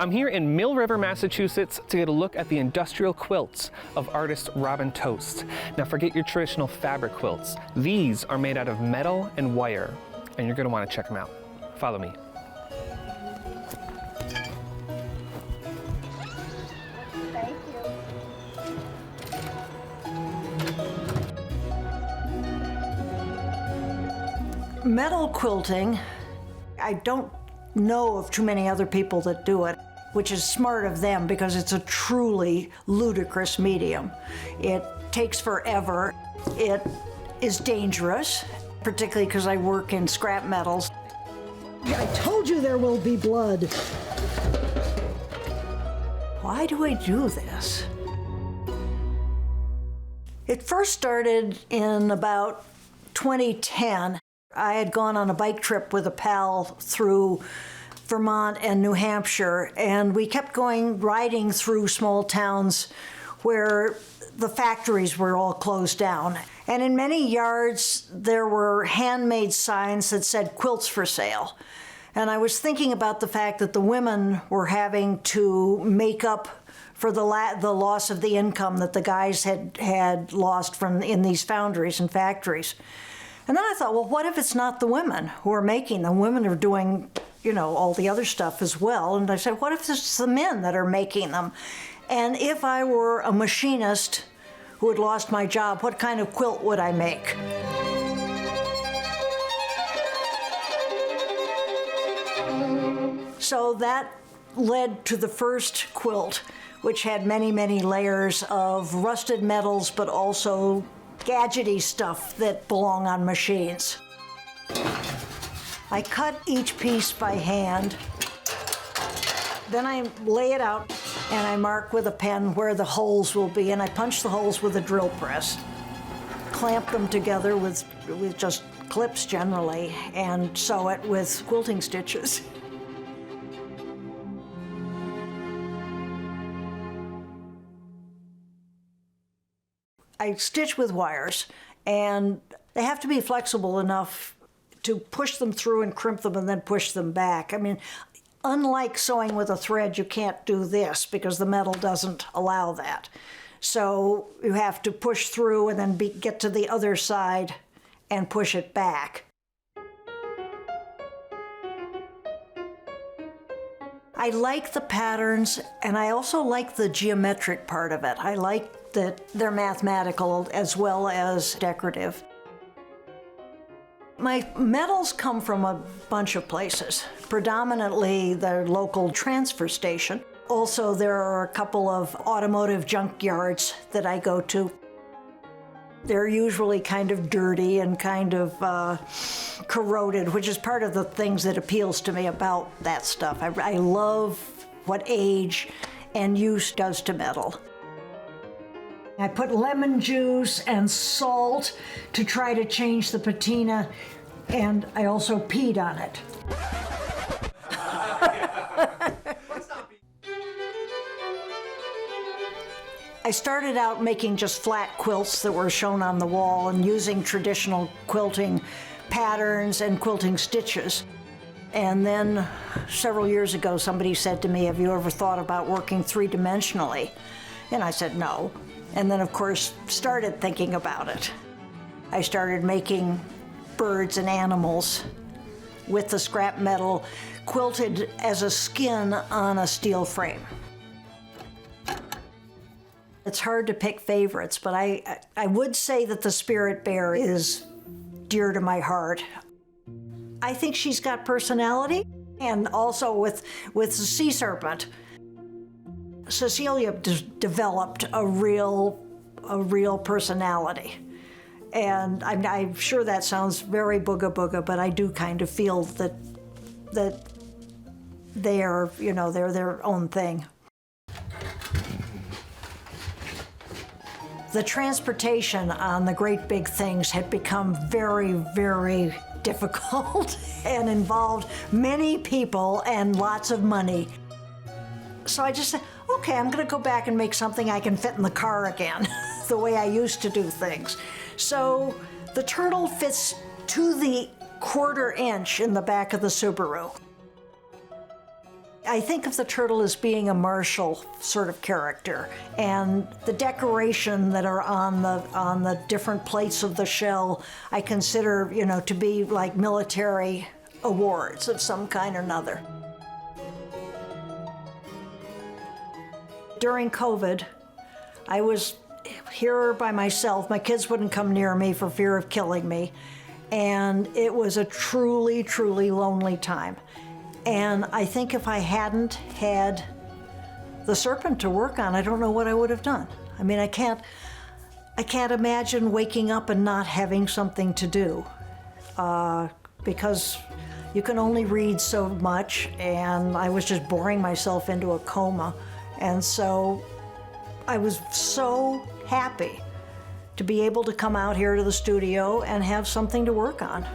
I'm here in Mill River, Massachusetts to get a look at the industrial quilts of artist Robin Tost. Now forget your traditional fabric quilts. These are made out of metal and wire, and you're going to want to check them out. Follow me. Thank you. Metal quilting, I don't know of too many other people that do it, which is smart of them because it's a truly ludicrous medium. It takes forever. It is dangerous, particularly because I work in scrap metals. I told you there will be blood. Why do I do this? It first started in about 2010. I had gone on a bike trip with a pal through Vermont and New Hampshire, and we kept riding through small towns where the factories were all closed down. And in many yards, there were handmade signs that said quilts for sale. And I was thinking about the fact that the women were having to make up for the loss of the income that the guys had lost in these foundries and factories. And then I thought, well, what if it's not the women who are making them? Women are doing, all the other stuff as well. And I said, what if it's the men that are making them? And if I were a machinist who had lost my job, what kind of quilt would I make? So that led to the first quilt, which had many, many layers of rusted metals, but also gadgety stuff that belong on machines. I cut each piece by hand. Then I lay it out and I mark with a pen where the holes will be, and I punch the holes with a drill press. Clamp them together with just clips generally, and sew it with quilting stitches. I stitch with wires, and they have to be flexible enough to push them through and crimp them and then push them back. I mean, unlike sewing with a thread, you can't do this because the metal doesn't allow that. So you have to push through and then get to the other side and push it back. I like the patterns, and I also like the geometric part of it. I like that they're mathematical as well as decorative. My metals come from a bunch of places, predominantly the local transfer station. Also, there are a couple of automotive junk yards that I go to. They're usually kind of dirty and kind of corroded, which is part of the things that appeals to me about that stuff. I love what age and use does to metal. I put lemon juice and salt to try to change the patina, and I also peed on it. I started out making just flat quilts that were shown on the wall and using traditional quilting patterns and quilting stitches. And then several years ago, somebody said to me, have you ever thought about working three-dimensionally? And I said no. And then, of course, started thinking about it. I started making birds and animals with the scrap metal quilted as a skin on a steel frame. It's hard to pick favorites, but I would say that the Spirit Bear is dear to my heart. I think she's got personality, and also with the Sea Serpent. Cecilia developed a real personality. And I'm sure that sounds very booga booga, but I do kind of feel that they are, they're their own thing. The transportation on the great big things had become very, very difficult and involved many people and lots of money. So I just said, okay, I'm gonna go back and make something I can fit in the car again, the way I used to do things. So the turtle fits to the 1/4 inch in the back of the Subaru. I think of the turtle as being a martial sort of character, and the decoration that are on the different plates of the shell, I consider, to be like military awards of some kind or another. During COVID, I was here by myself. My kids wouldn't come near me for fear of killing me, and it was a truly, truly lonely time. And I think if I hadn't had the serpent to work on, I don't know what I would have done. I mean, I can't imagine waking up and not having something to do, because you can only read so much, and I was just boring myself into a coma. And so I was so happy to be able to come out here to the studio and have something to work on.